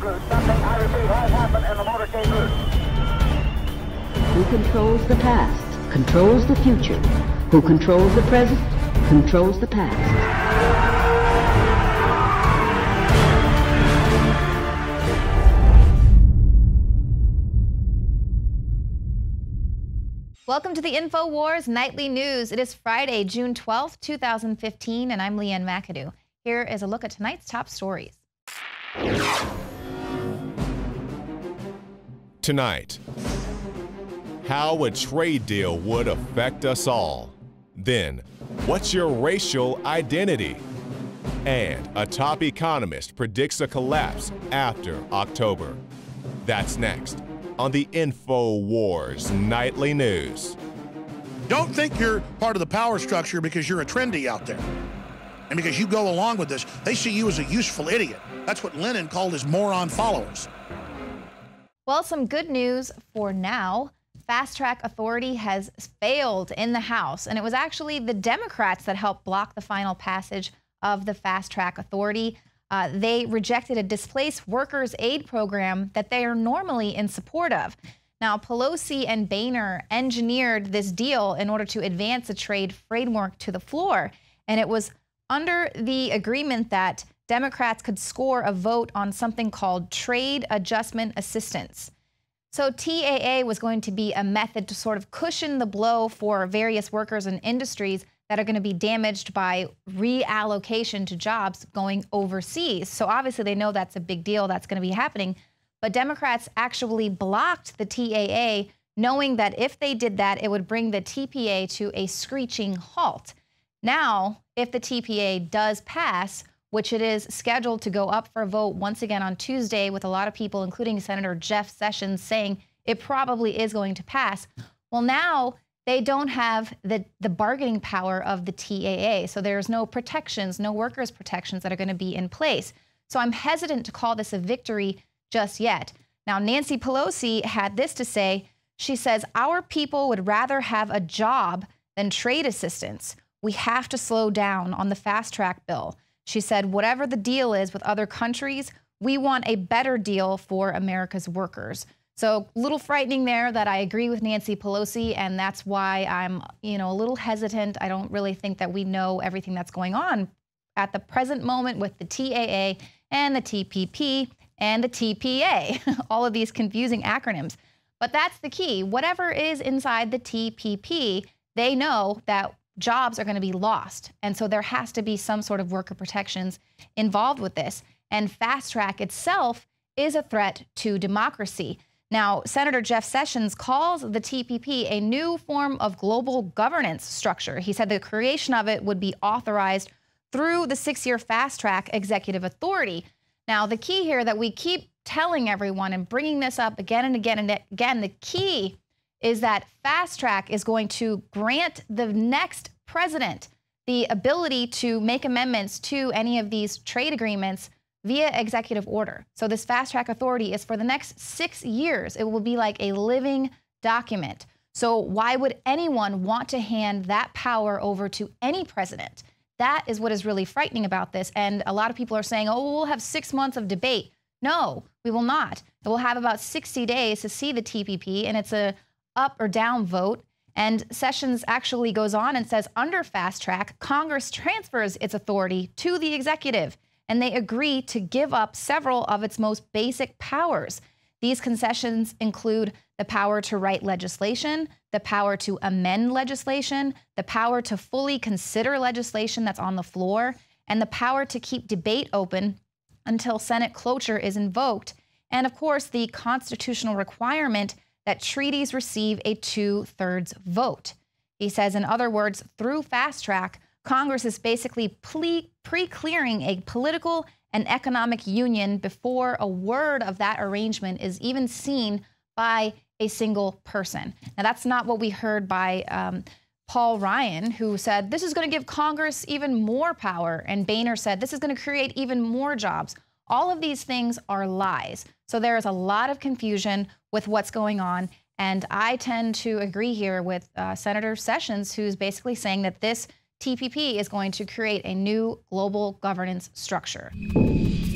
route. Something, I repeat, has happened in the motorcade route. Who controls the past, controls the future. Who controls the present, controls the past. Welcome to the Infowars Nightly News. It is Friday, June 12th, 2015, and I'm Leanne McAdoo. Here is a look at tonight's top stories. Tonight, how a trade deal would affect us all. Then, what's your racial identity? And a top economist predicts a collapse after October. That's next on the Infowars Nightly News. Don't think you're part of the power structure because you're a trendy out there. And because you go along with this, they see you as a useful idiot. That's what Lenin called his moron followers. Well, some good news for now. Fast Track Authority has failed in the House, and it was actually the Democrats that helped block the final passage of the Fast Track Authority. They rejected a displaced workers aid program that they are normally in support of. Now, Pelosi and Boehner engineered this deal in order to advance a trade framework to the floor, and it was under the agreement that Democrats could score a vote on something called Trade Adjustment Assistance. So TAA was going to be a method to sort of cushion the blow for various workers and industries that are going to be damaged by reallocation to jobs going overseas. So obviously they know that's a big deal that's going to be happening. But Democrats actually blocked the TAA, knowing that if they did that, it would bring the TPA to a screeching halt. Now, if the TPA does pass, which it is scheduled to go up for a vote once again on Tuesday, with a lot of people, including Senator Jeff Sessions, saying it probably is going to pass. Well, now they don't have the bargaining power of the TAA. So there's no protections, no workers' protections that are going to be in place. So I'm hesitant to call this a victory just yet. Now, Nancy Pelosi had this to say. She says, our people would rather have a job than trade assistance. We have to slow down on the fast track bill. She said, whatever the deal is with other countries, we want a better deal for America's workers. So a little frightening there that I agree with Nancy Pelosi, and that's why I'm, a little hesitant. I don't really think that we know everything that's going on at the present moment with the TAA and the TPP and the TPA, all of these confusing acronyms. But that's the key. Whatever is inside the TPP, they know that jobs are going to be lost. And so there has to be some sort of worker protections involved with this. And Fast Track itself is a threat to democracy. Now, Senator Jeff Sessions calls the TPP a new form of global governance structure. He said the creation of it would be authorized through the 6-year Fast Track executive authority. Now, the key here that we keep telling everyone and bringing this up again and again and again, the key is that Fast Track is going to grant the next president the ability to make amendments to any of these trade agreements via executive order. So this Fast Track Authority is for the next 6 years. It will be like a living document. So why would anyone want to hand that power over to any president? That is what is really frightening about this. And a lot of people are saying, oh, we'll have 6 months of debate. No, we will not. We'll have about 60 days to see the TPP, and it's a up or down vote. And Sessions actually goes on and says, under Fast Track, Congress transfers its authority to the executive, and they agree to give up several of its most basic powers. These concessions include the power to write legislation, the power to amend legislation, the power to fully consider legislation that's on the floor, and the power to keep debate open until Senate cloture is invoked, and of course the constitutional requirement that treaties receive a 2/3 vote. He says, in other words, through Fast Track, Congress is basically pre-clearing a political and economic union before a word of that arrangement is even seen by a single person. Now, that's not what we heard by Paul Ryan, who said this is going to give Congress even more power, and Boehner said this is going to create even more jobs. All of these things are lies. So there is a lot of confusion with what's going on. And I tend to agree here with Senator Sessions, who's basically saying that this TPP is going to create a new global governance structure.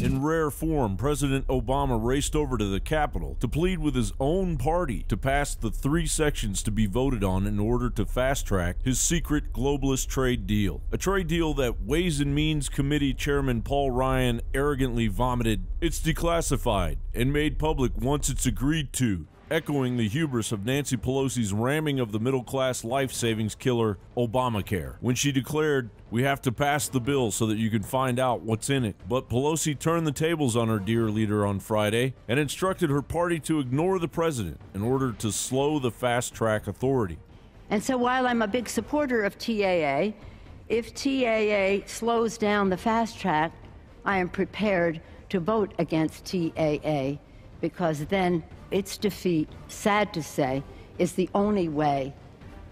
In rare form, President Obama raced over to the Capitol to plead with his own party to pass the 3 sections to be voted on in order to fast-track his secret globalist trade deal. A trade deal that Ways and Means Committee Chairman Paul Ryan arrogantly vomited, "It's declassified and made public once it's agreed to," echoing the hubris of Nancy Pelosi's ramming of the middle-class life savings killer Obamacare, when she declared, "We have to pass the bill so that you can find out what's in it." But Pelosi turned the tables on her dear leader on Friday and instructed her party to ignore the president in order to slow the fast-track authority. And so while I'm a big supporter of TAA, if TAA slows down the fast track, I am prepared to vote against TAA, because then its defeat, sad to say, is the only way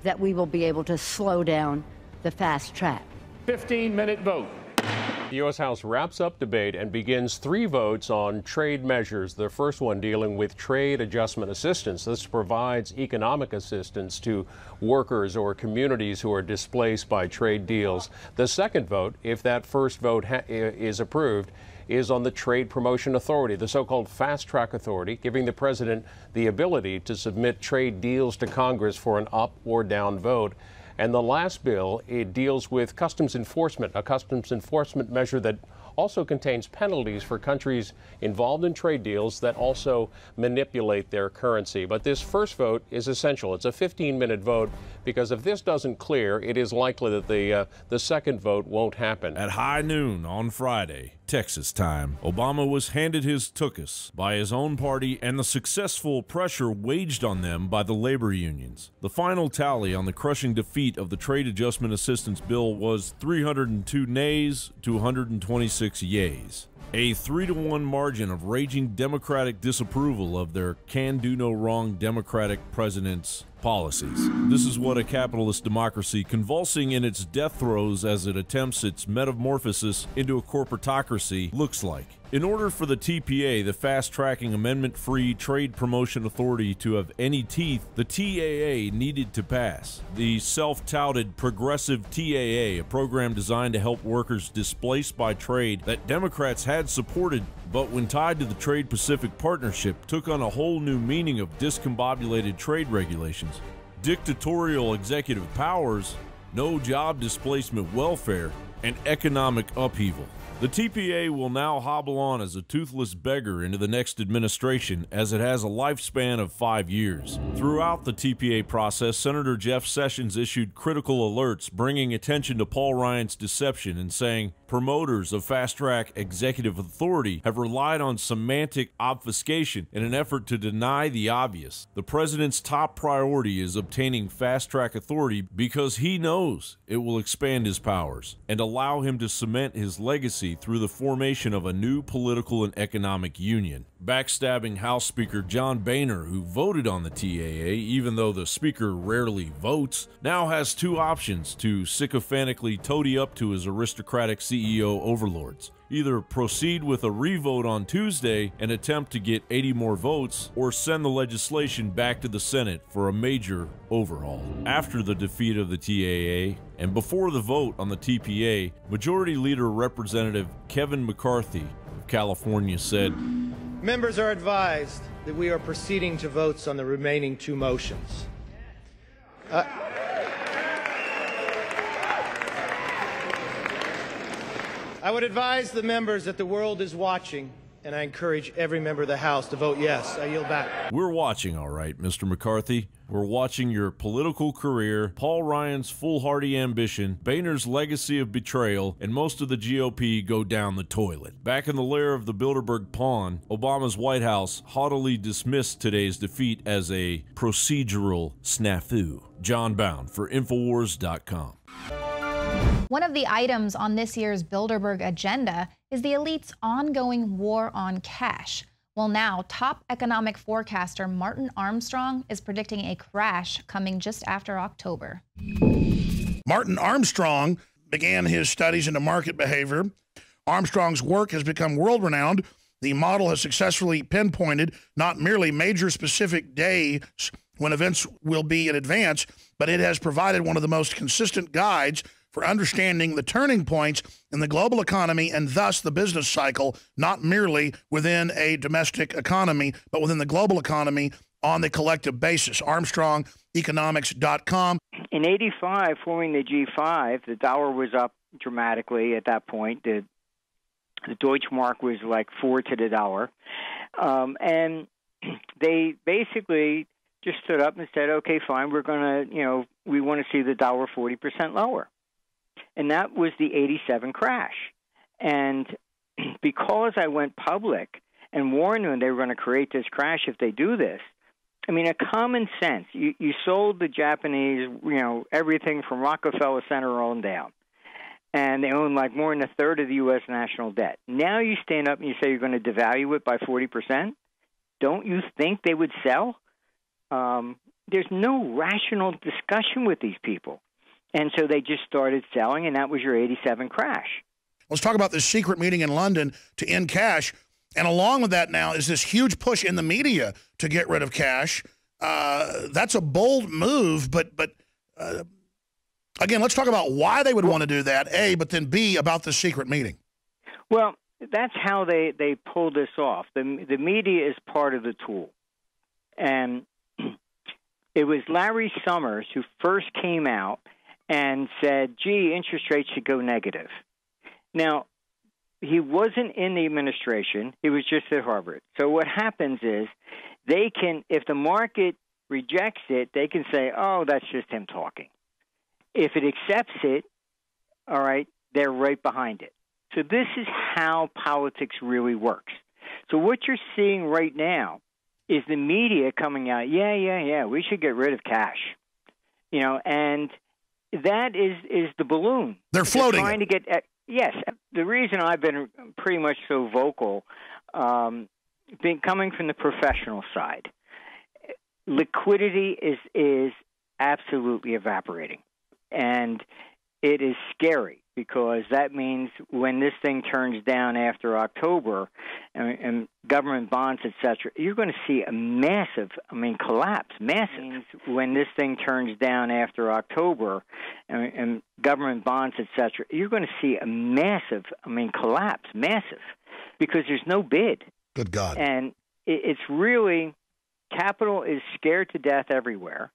that we will be able to slow down the fast track. 15-minute vote. The U.S. House wraps up debate and begins 3 votes on trade measures. The first one dealing with trade adjustment assistance. This provides economic assistance to workers or communities who are displaced by trade deals. The second vote, if that first vote is approved, is on the Trade Promotion Authority, the so-called fast-track authority, giving the president the ability to submit trade deals to Congress for an up or down vote. And the last bill, it deals with customs enforcement, a customs enforcement measure that also contains penalties for countries involved in trade deals that also manipulate their currency. But this first vote is essential. It's a 15-minute vote, because if this doesn't clear, it is likely that the second vote won't happen. At high noon on Friday, Texas time, Obama was handed his tuchus by his own party and the successful pressure waged on them by the labor unions. The final tally on the crushing defeat of the Trade Adjustment Assistance Bill was 302 nays to 126 yays. A 3-to-1 margin of raging Democratic disapproval of their can-do-no-wrong Democratic president's policies. This is what a capitalist democracy, convulsing in its death throes as it attempts its metamorphosis into a corporatocracy, looks like. In order for the TPA, the fast-tracking amendment-free Trade Promotion Authority, to have any teeth, the TAA needed to pass. The self-touted progressive TAA, a program designed to help workers displaced by trade that Democrats had supported, but when tied to the Trade-Pacific Partnership, took on a whole new meaning of discombobulated trade regulations, dictatorial executive powers, no job displacement welfare, and economic upheaval. The TPA will now hobble on as a toothless beggar into the next administration, as it has a lifespan of 5 years. Throughout the TPA process, Senator Jeff Sessions issued critical alerts, bringing attention to Paul Ryan's deception and saying promoters of fast-track executive authority have relied on semantic obfuscation in an effort to deny the obvious. The president's top priority is obtaining fast-track authority because he knows it will expand his powers and allow him to cement his legacy through the formation of a new political and economic union. Backstabbing House Speaker John Boehner, who voted on the TAA even though the Speaker rarely votes, now has 2 options to sycophantically toady up to his aristocratic CEO overlords. Either proceed with a revote on Tuesday and attempt to get 80 more votes, or send the legislation back to the Senate for a major overhaul. After the defeat of the TAA and before the vote on the TPA, Majority Leader Representative Kevin McCarthy of California said, "Members are advised that we are proceeding to votes on the remaining 2 motions. I would advise the members that the world is watching, and I encourage every member of the House to vote yes." I yield back. We're watching, all right, Mr. McCarthy. We're watching your political career, Paul Ryan's foolhardy ambition, Boehner's legacy of betrayal, and most of the GOP go down the toilet. Back in the lair of the Bilderberg pawn, Obama's White House haughtily dismissed today's defeat as a procedural snafu. John Bound for Infowars.com. One of the items on this year's Bilderberg agenda is the elite's ongoing war on cash. Well, now, top economic forecaster Martin Armstrong is predicting a crash coming just after October. Martin Armstrong began his studies into market behavior. Armstrong's work has become world-renowned. The model has successfully pinpointed not merely major specific days when events will be in advance, but it has provided one of the most consistent guides for understanding the turning points in the global economy and thus the business cycle, not merely within a domestic economy, but within the global economy on the collective basis. ArmstrongEconomics.com. In '85, forming the G5, the dollar was up dramatically at that point. The Deutschmark was like 4 to the dollar. And they basically just stood up and said, okay, fine, we're going to, we want to see the dollar 40% lower. And that was the '87 crash. And because I went public and warned them they were going to create this crash if they do this, I mean, a common sense, you sold the Japanese, everything from Rockefeller Center on down. And they own like more than a third of the U.S. national debt. Now you stand up and you say you're going to devalue it by 40%. Don't you think they would sell? There's no rational discussion with these people. And so they just started selling, and that was your '87 crash. Let's talk about this secret meeting in London to end cash. And along with that now is this huge push in the media to get rid of cash. That's a bold move, but again, let's talk about why they would want to do that, A, but then B, about the secret meeting. Well, that's how they pulled this off. The media is part of the tool. And it was Larry Summers who first came out and said, gee, interest rates should go negative. Now, he wasn't in the administration. He was just at Harvard. So what happens is they can, if the market rejects it, they can say, oh, that's just him talking. If it accepts it, all right, they're right behind it. So this is how politics really works. So what you're seeing right now is the media coming out, yeah, we should get rid of cash. And that is the balloon. They're floating. They're trying to get yes. The reason I've been pretty much so vocal, coming from the professional side, liquidity is absolutely evaporating. And it is scary because that means when this thing turns down after October and government bonds, et cetera, you're going to see a massive, collapse, massive. When this thing turns down after October and government bonds, et cetera, you're going to see a massive, collapse, massive, because there's no bid. Good God. And it's really, capital is scared to death everywhere.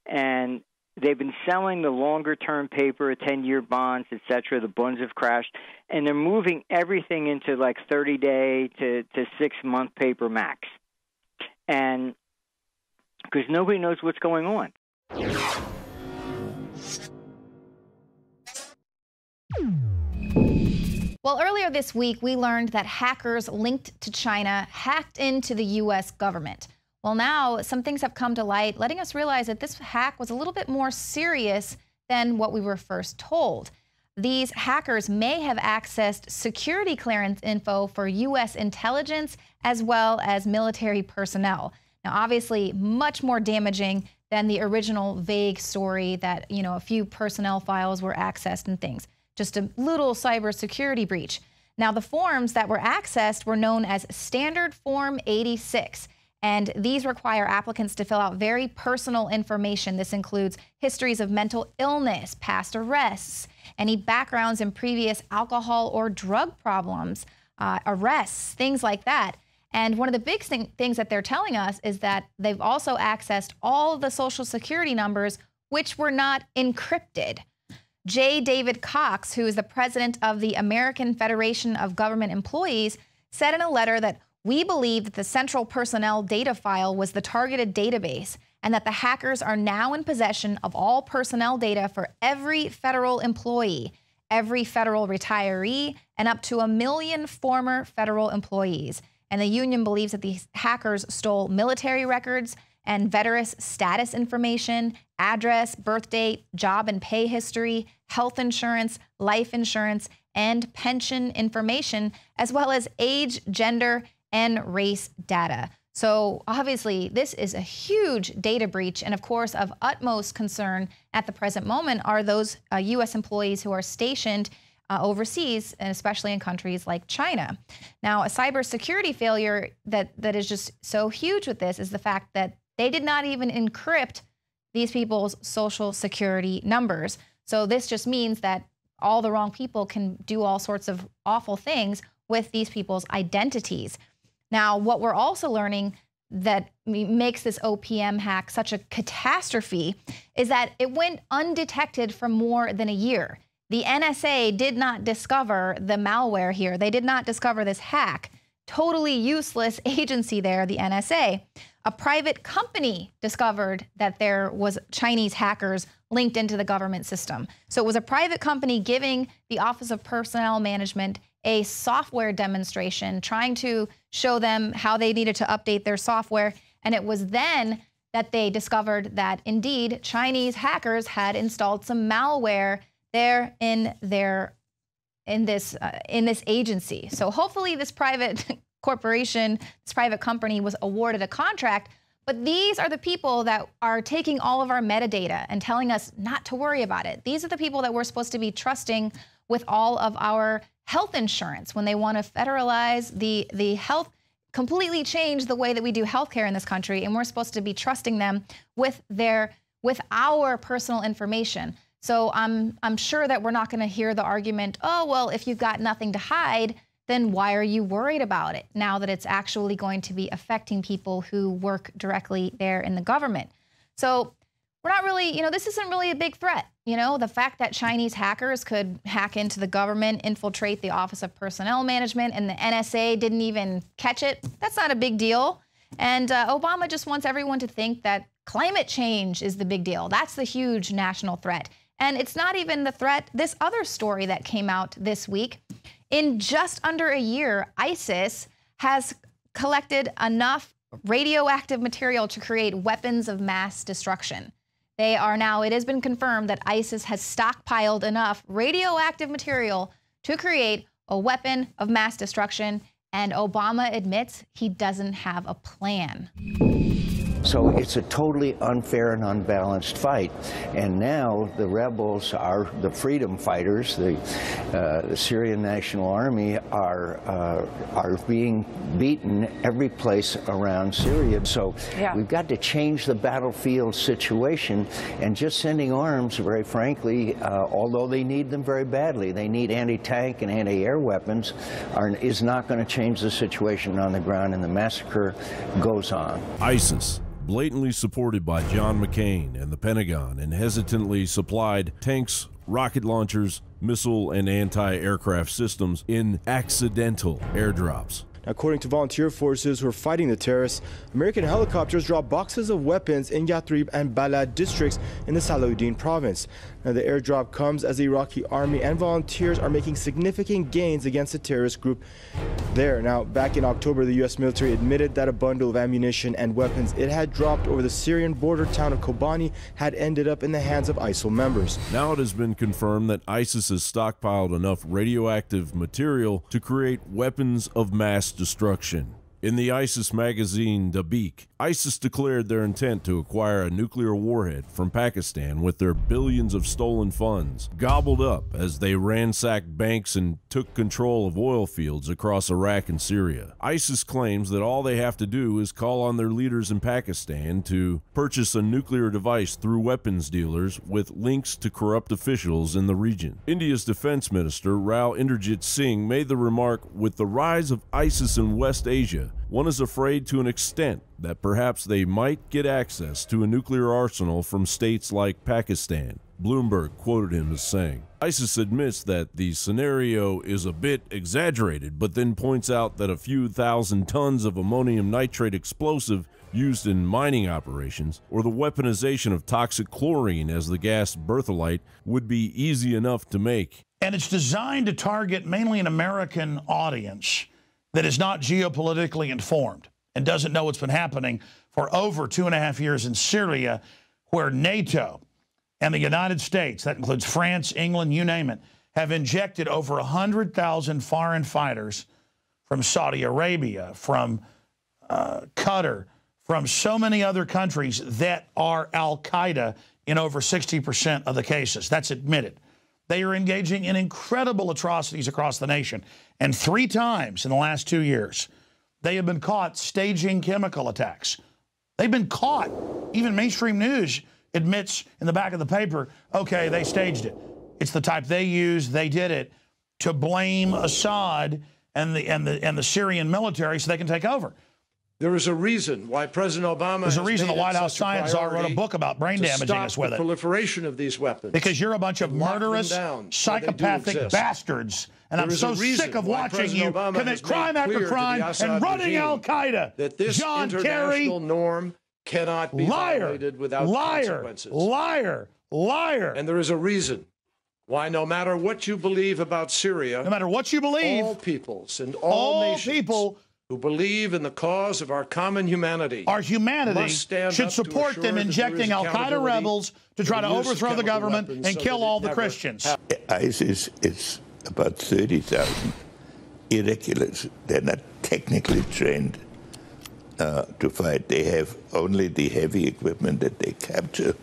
And they've been selling the longer-term paper, 10-year bonds, et cetera. The bonds have crashed. And they're moving everything into like 30-day to 6-month paper max. And because nobody knows what's going on. Well, earlier this week, we learned that hackers linked to China hacked into the U.S. government. Well, now some things have come to light, letting us realize that this hack was a little bit more serious than what we were first told. These hackers may have accessed security clearance info for U.S. intelligence as well as military personnel. Now, obviously, much more damaging than the original vague story that, a few personnel files were accessed and things. Just a little cybersecurity breach. Now, the forms that were accessed were known as Standard Form 86. And these require applicants to fill out very personal information. This includes histories of mental illness, past arrests, any backgrounds in previous alcohol or drug problems, arrests, things like that. And one of the big things that they're telling us is that they've also accessed all of the Social Security numbers, which were not encrypted. J. David Cox, who is the president of the American Federation of Government Employees, said in a letter that we believe that the central personnel data file was the targeted database and that the hackers are now in possession of all personnel data for every federal employee, every federal retiree, and up to 1 million former federal employees. And the union believes that these hackers stole military records and veterans status information, address, birth date, job and pay history, health insurance, life insurance, and pension information, as well as age, gender, and race data. So obviously, this is a huge data breach. And of course, of utmost concern at the present moment are those U.S. employees who are stationed overseas, and especially in countries like China. Now, a cybersecurity failure that is just so huge with this is the fact that they did not even encrypt these people's Social Security numbers. So this just means that all the wrong people can do all sorts of awful things with these people's identities. Now, what we're also learning that makes this OPM hack such a catastrophe is that it went undetected for more than a year. The NSA did not discover the malware here. They did not discover this hack. Totally useless agency there, the NSA. A private company discovered that there was Chinese hackers linked into the government system. So it was a private company giving the Office of Personnel Management a software demonstration, trying to show them how they needed to update their software. And it was then that they discovered that indeed Chinese hackers had installed some malware there in this agency. So hopefully this private corporation, this private company was awarded a contract, but these are the people that are taking all of our metadata and telling us not to worry about it. These are the people that we're supposed to be trusting with all of our health insurance when they want to federalize the health, completely change the way that we do healthcare in this country, and we're supposed to be trusting them with our personal information. So I'm sure that we're not going to hear the argument, oh, well, if you've got nothing to hide, then why are you worried about it now that it's actually going to be affecting people who work directly there in the government? So we're not really, this isn't really a big threat. The fact that Chinese hackers could hack into the government, infiltrate the Office of Personnel Management, and the NSA didn't even catch it, that's not a big deal. And Obama just wants everyone to think that climate change is the big deal. That's the huge national threat. And it's not even the threat. This other story that came out this week, in just under a year, ISIS has collected enough radioactive material to create weapons of mass destruction. It has been confirmed that ISIS has stockpiled enough radioactive material to create a weapon of mass destruction, and Obama admits he doesn't have a plan. So it's a totally unfair and unbalanced fight. And now the rebels are the freedom fighters, the Syrian National Army are being beaten every place around Syria. So we've got to change the battlefield situation, and just sending arms, very frankly, although they need them very badly, they need anti-tank and anti-air weapons, is not going to change the situation on the ground, and the massacre goes on. ISIS, blatantly supported by John McCain and the Pentagon, and hesitantly supplied tanks, rocket launchers, missile and anti-aircraft systems in accidental airdrops. According to volunteer forces who are fighting the terrorists, American helicopters dropped boxes of weapons in Yathrib and Balad districts in the Salahuddin province. Now, the airdrop comes as the Iraqi army and volunteers are making significant gains against the terrorist group there. Now, back in October, the U.S. military admitted that a bundle of ammunition and weapons it had dropped over the Syrian border town of Kobani had ended up in the hands of ISIL members. Now it has been confirmed that ISIS has stockpiled enough radioactive material to create weapons of mass destruction. In the ISIS magazine Dabiq, ISIS declared their intent to acquire a nuclear warhead from Pakistan with their billions of stolen funds gobbled up as they ransacked banks and took control of oil fields across Iraq and Syria. ISIS claims that all they have to do is call on their leaders in Pakistan to purchase a nuclear device through weapons dealers with links to corrupt officials in the region. India's defense minister, Rao Inderjit Singh, made the remark, with the rise of ISIS in West Asia, one is afraid to an extent that perhaps they might get access to a nuclear arsenal from states like Pakistan. Bloomberg quoted him as saying, ISIS admits that the scenario is a bit exaggerated, but then points out that a few thousand tons of ammonium nitrate explosive used in mining operations, or the weaponization of toxic chlorine as the gas bertholite, would be easy enough to make. And it's designed to target mainly an American audience that is not geopolitically informed and doesn't know what's been happening for over 2.5 years in Syria, where NATO and the United States, that includes France, England, you name it, have injected over 100,000 foreign fighters from Saudi Arabia, from Qatar, from so many other countries that are al-Qaeda in over 60% of the cases. That's admitted. They are engaging in incredible atrocities across the nation. And 3 times in the last 2 years, they have been caught staging chemical attacks. They've been caught. Even mainstream news admits in the back of the paper, okay, they staged it. It's the type they used, they did it to blame Assad and the Syrian military so they can take over. There is a reason why President Obama There's a reason the White House science czar wrote a book about brain damaging us with it. Proliferation of these weapons. Because you're a bunch of murderous, psychopathic bastards. And I'm so sick of watching you commit crime after crime and running Al-Qaeda. That this international norm cannot be violated without consequences. Liar. And there is a reason why, no matter what you believe about Syria, no matter what you believe, all peoples and all nations who believe in the cause of our common humanity, should support them injecting Al-Qaeda rebels to try to overthrow the government and kill all the Christians. ISIS is about 30,000 irregulars. They're not technically trained to fight. They have only the heavy equipment that they capture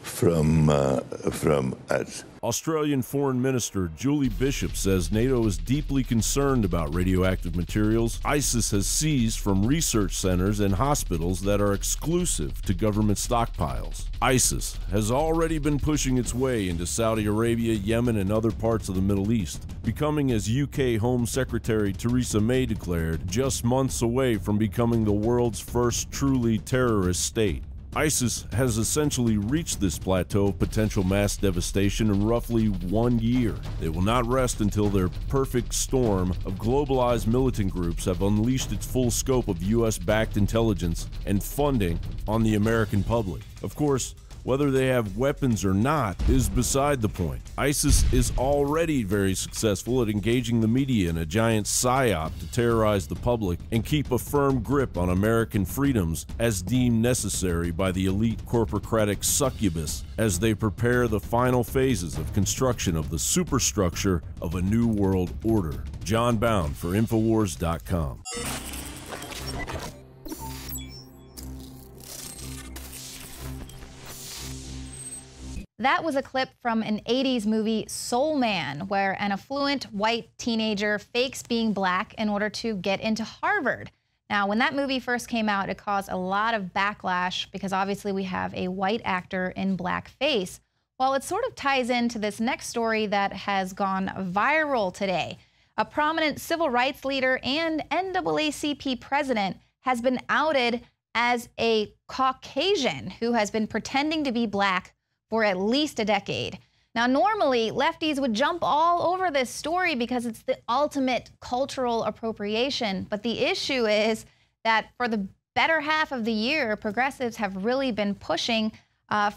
from us. Australian Foreign Minister Julie Bishop says NATO is deeply concerned about radioactive materials ISIS has seized from research centers and hospitals that are exclusive to government stockpiles. ISIS has already been pushing its way into Saudi Arabia, Yemen, and other parts of the Middle East, becoming, as UK Home Secretary Theresa May declared, just months away from becoming the world's first truly terrorist state. ISIS has essentially reached this plateau of potential mass devastation in roughly 1 year. They will not rest until their perfect storm of globalized militant groups have unleashed its full scope of US-backed intelligence and funding on the American public. Of course, whether they have weapons or not is beside the point. ISIS is already very successful at engaging the media in a giant psyop to terrorize the public and keep a firm grip on American freedoms as deemed necessary by the elite corporocratic succubus as they prepare the final phases of construction of the superstructure of a new world order. John Bound for Infowars.com. That was a clip from an 80s movie, Soul Man, where an affluent white teenager fakes being black in order to get into Harvard. Now, when that movie first came out, it caused a lot of backlash because obviously we have a white actor in blackface. Well, it sort of ties into this next story that has gone viral today. A prominent civil rights leader and NAACP president has been outed as a Caucasian who has been pretending to be black for at least a decade. Now, normally, lefties would jump all over this story because it's the ultimate cultural appropriation. But the issue is that for the better half of the year, progressives have really been pushing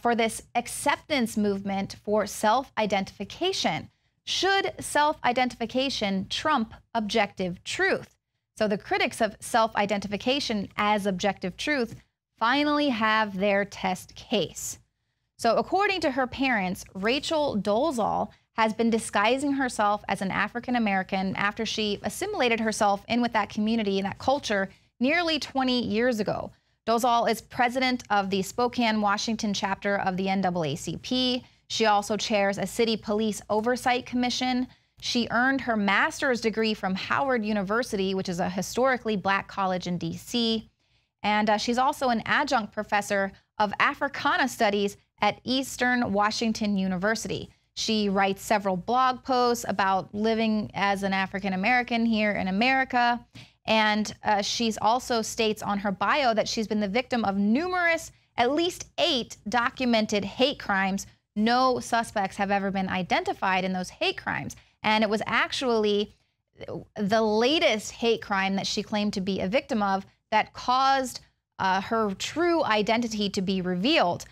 for this acceptance movement for self-identification. Should self-identification trump objective truth? So the critics of self-identification as objective truth finally have their test case. So according to her parents, Rachel Dolezal has been disguising herself as an African American after she assimilated herself in with that community and that culture nearly 20 years ago. Dolezal is president of the Spokane, Washington chapter of the NAACP. She also chairs a city police oversight commission. She earned her master's degree from Howard University, which is a historically black college in DC. And she's also an adjunct professor of Africana Studies at Eastern Washington University. She writes several blog posts about living as an African American here in America. And she's also states on her bio that she's been the victim of numerous, at least 8 documented hate crimes. No suspects have ever been identified in those hate crimes. And it was actually the latest hate crime that she claimed to be a victim of that caused her true identity to be revealed.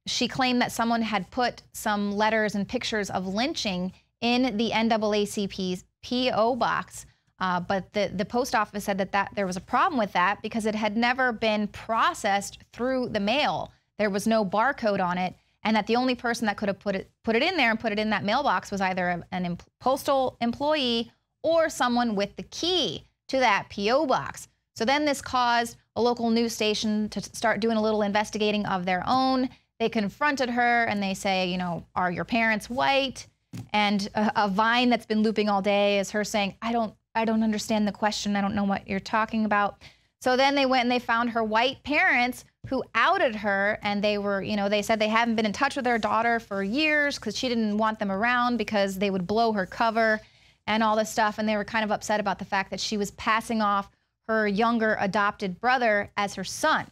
She claimed that someone had put some letters and pictures of lynching in the NAACP's P.O. box, but the post office said that there was a problem with that because it had never been processed through the mail. There was no barcode on it, and that the only person that could have put it in there and put it in that mailbox was either a postal employee or someone with the key to that P.O. box. So then this caused a local news station to start doing a little investigating of their own. They confronted her and they say, you know, are your parents white? And a Vine that's been looping all day is her saying, I don't understand the question. I don't know what you're talking about. So then they went and they found her white parents who outed her, and they were, they said they haven't been in touch with their daughter for years because she didn't want them around because they would blow her cover and all this stuff. And they were kind of upset about the fact that she was passing off her younger adopted brother as her son.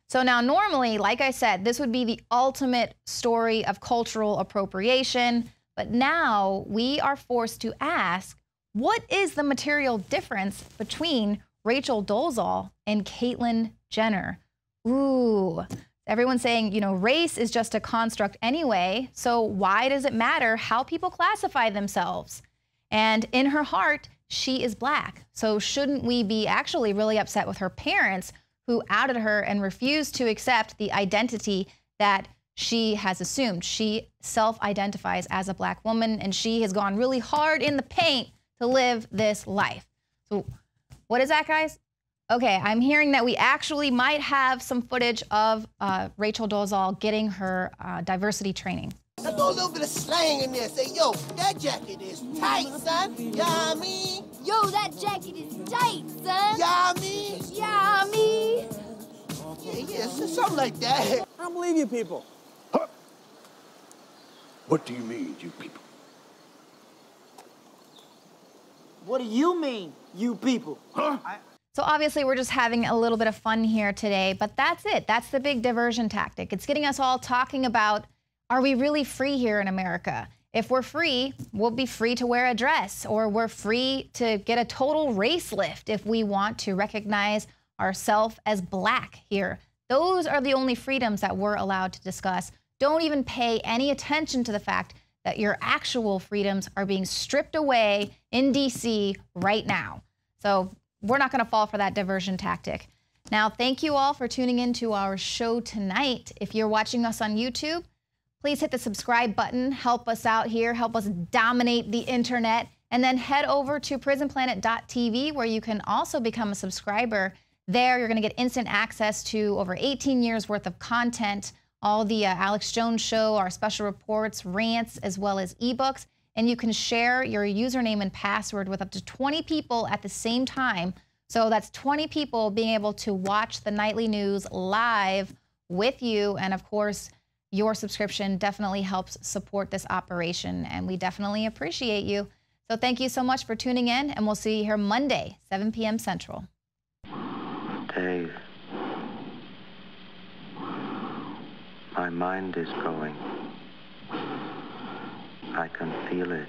So now normally, like I said, this would be the ultimate story of cultural appropriation. But now we are forced to ask, what is the material difference between Rachel Dolezal and Caitlyn Jenner? Ooh, everyone's saying, race is just a construct anyway. So why does it matter how people classify themselves? And in her heart, she is black. So shouldn't we be actually really upset with her parents who outed her and refused to accept the identity that she has assumed? She self-identifies as a black woman, and she has gone really hard in the paint to live this life. So what is that, guys? Okay, I'm hearing that we actually might have some footage of Rachel Dolezal getting her diversity training. Let's throw a little bit of slang in there. Say, yo, that jacket is tight, son. You know what I mean? Yo, that jacket is tight, son. You know what I mean? Yeah, me. Yeah, something like that. I don't believe you people. Huh? What do you mean, you people? What do you mean, you people? Huh? So obviously we're just having a little bit of fun here today, but that's it. That's the big diversion tactic. It's getting us all talking about, are we really free here in America? If we're free, we'll be free to wear a dress, or we're free to get a total race lift if we want to recognize ourselves as black here. Those are the only freedoms that we're allowed to discuss. Don't even pay any attention to the fact that your actual freedoms are being stripped away in DC right now. So we're not going to fall for that diversion tactic. Now, thank you all for tuning in to our show tonight. If you're watching us on YouTube, please hit the subscribe button. Help us out here. Help us dominate the internet. And then head over to prisonplanet.tv, where you can also become a subscriber. There, you're going to get instant access to over 18 years worth of content, all the Alex Jones Show, our special reports, rants, as well as ebooks. And you can share your username and password with up to 20 people at the same time. So that's 20 people being able to watch the nightly news live with you. And of course, your subscription definitely helps support this operation, and we definitely appreciate you. So thank you so much for tuning in, and we'll see you here Monday, 7 p.m. Central. Dave, my mind is going. I can feel it.